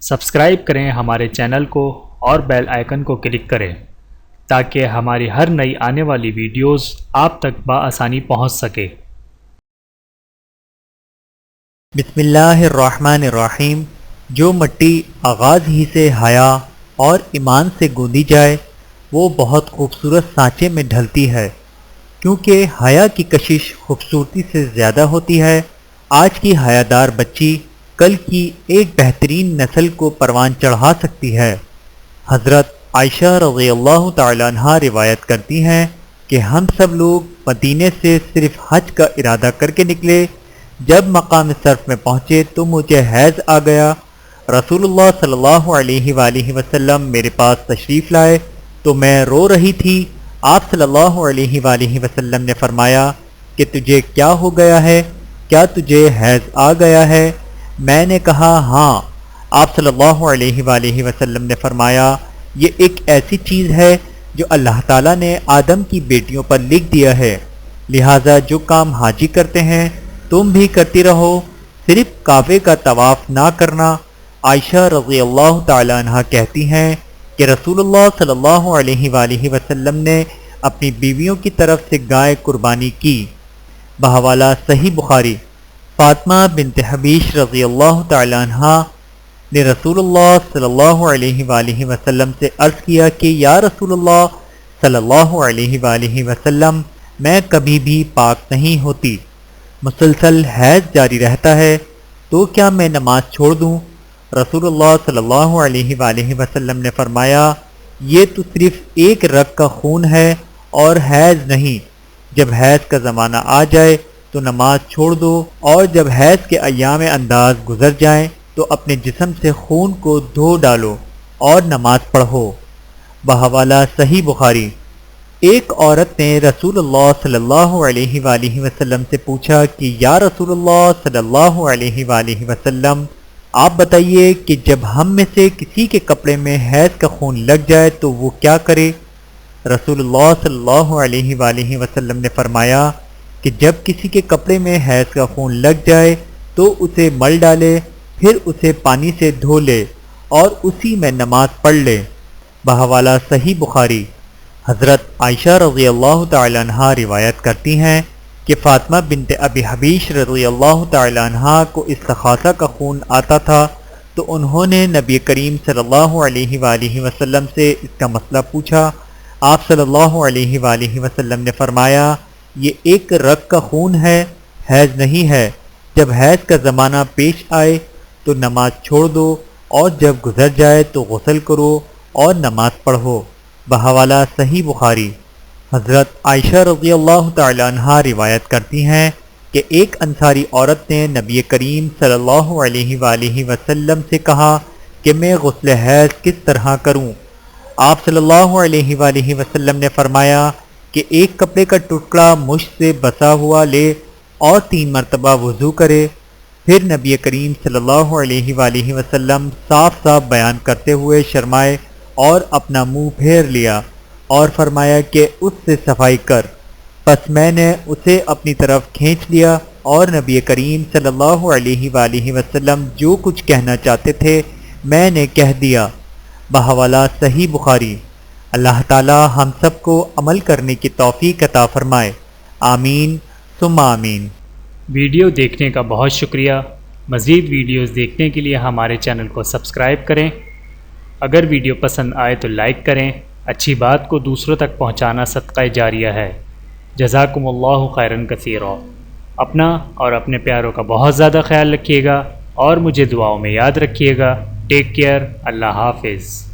Subscribe کریں ہمارے channel کو اور بیل آئیکن کو کلک کریں تاکہ ہماری ہر نئی آنے والی ویڈیوز آپ تک بآسانی پہنچ سکے۔ بسم اللہ الرحمن الرحیم۔ جو مٹی آغاز ہی سے حیا اور ایمان سے گوندی جائے وہ بہت خوبصورت سانچے میں ڈھلتی ہے، کیونکہ حیا کی کشش خوبصورتی سے زیادہ ہوتی ہے۔ آج کی حیادار بچی کل کی ایک بہترین نسل کو پروان چڑھا سکتی ہے۔ حضرت عائشہ رضی اللہ تعالیٰ عنہ روایت کرتی ہیں کہ ہم سب لوگ مدینے سے صرف حج کا ارادہ کر کے نکلے۔ جب مقام صرف میں پہنچے تو مجھے حیض آ گیا۔ رسول اللہ صلی اللہ علیہ وآلہ وسلم میرے پاس تشریف لائے تو میں رو رہی تھی۔ آپ صلی اللہ علیہ وآلہ وسلم نے فرمایا کہ تجھے کیا ہو گیا ہے؟ کیا تجھے حیض آ گیا ہے؟ میں نے کہا ہاں۔ آپ صلی اللہ علیہ وآلہ وسلم نے فرمایا یہ ایک ایسی چیز ہے جو اللہ تعالیٰ نے آدم کی بیٹیوں پر لکھ دیا ہے، لہٰذا جو کام حاجی کرتے ہیں تم بھی کرتی رہو، صرف کعبے کا طواف نہ کرنا۔ عائشہ رضی اللہ تعالیٰ عنہ کہتی ہیں کہ رسول اللہ صلی اللہ علیہ وآلہ وسلم نے اپنی بیویوں کی طرف سے گائے قربانی کی۔ بحوالہ صحیح بخاری۔ فاطمہ بنت حبیش رضی اللہ تعالیٰ عنہ نے رسول اللہ صلی اللہ علیہ وآلہ وسلم سے عرض کیا کہ یا رسول اللہ صلی اللہ علیہ وآلہ وسلم، میں کبھی بھی پاک نہیں ہوتی، مسلسل حیض جاری رہتا ہے، تو کیا میں نماز چھوڑ دوں؟ رسول اللہ صلی اللہ علیہ وآلہ وسلم نے فرمایا یہ تو صرف ایک رگ کا خون ہے اور حیض نہیں۔ جب حیض کا زمانہ آ جائے تو نماز چھوڑ دو، اور جب حیض کے ایام انداز گزر جائیں تو اپنے جسم سے خون کو دھو ڈالو اور نماز پڑھو۔ بحوالہ صحیح بخاری۔ ایک عورت نے رسول اللہ صلی اللہ علیہ وآلہ وسلم سے پوچھا کہ یا رسول اللہ صلی اللہ علیہ وآلہ وسلم، آپ بتائیے کہ جب ہم میں سے کسی کے کپڑے میں حیض کا خون لگ جائے تو وہ کیا کرے؟ رسول اللہ صلی اللہ علیہ وآلہ وسلم نے فرمایا کہ جب کسی کے کپڑے میں حیض کا خون لگ جائے تو اسے مل ڈالے، پھر اسے پانی سے دھو لے اور اسی میں نماز پڑھ لے۔ بحوالہ صحیح بخاری۔ حضرت عائشہ رضی اللہ تعالیٰ عنہ روایت کرتی ہیں کہ فاطمہ بنت ابی حبیش رضی اللہ تعالیٰ عنہ کو استخاصہ کا خون آتا تھا، تو انہوں نے نبی کریم صلی اللہ علیہ وآلہ وسلم سے اس کا مسئلہ پوچھا۔ آپ صلی اللہ علیہ وآلہ وسلم نے فرمایا یہ ایک رگ کا خون ہے، حیض نہیں ہے۔ جب حیض کا زمانہ پیش آئے تو نماز چھوڑ دو، اور جب گزر جائے تو غسل کرو اور نماز پڑھو۔ بحوالہ صحیح بخاری۔ حضرت عائشہ رضی اللہ تعالیٰ عنہ روایت کرتی ہیں کہ ایک انصاری عورت نے نبی کریم صلی اللہ علیہ وآلہ وسلم سے کہا کہ میں غسل حیض کس طرح کروں؟ آپ صلی اللہ علیہ وآلہ وسلم نے فرمایا کہ ایک کپڑے کا ٹکڑا مشت سے بسا ہوا لے اور 3 مرتبہ وضو کرے۔ پھر نبی کریم صلی اللہ علیہ وآلہ وسلم صاف صاف بیان کرتے ہوئے شرمائے اور اپنا منہ پھیر لیا اور فرمایا کہ اس سے صفائی کر۔ پس میں نے اسے اپنی طرف کھینچ لیا اور نبی کریم صلی اللہ علیہ وآلہ وسلم جو کچھ کہنا چاہتے تھے میں نے کہہ دیا۔ بحوالہ صحیح بخاری۔ اللہ تعالی ہم سب کو عمل کرنے کی توفیق عطا فرمائے، آمین ثم آمین۔ ویڈیو دیکھنے کا بہت شکریہ۔ مزید ویڈیوز دیکھنے کے لیے ہمارے چینل کو سبسکرائب کریں۔ اگر ویڈیو پسند آئے تو لائک کریں۔ اچھی بات کو دوسروں تک پہنچانا صدقہ جاریہ ہے۔ جزاکم اللہ خیرا کثیرا۔ اپنا اور اپنے پیاروں کا بہت زیادہ خیال رکھیے گا اور مجھے دعاؤں میں یاد رکھیے گا۔ Take care. اللہ حافظ۔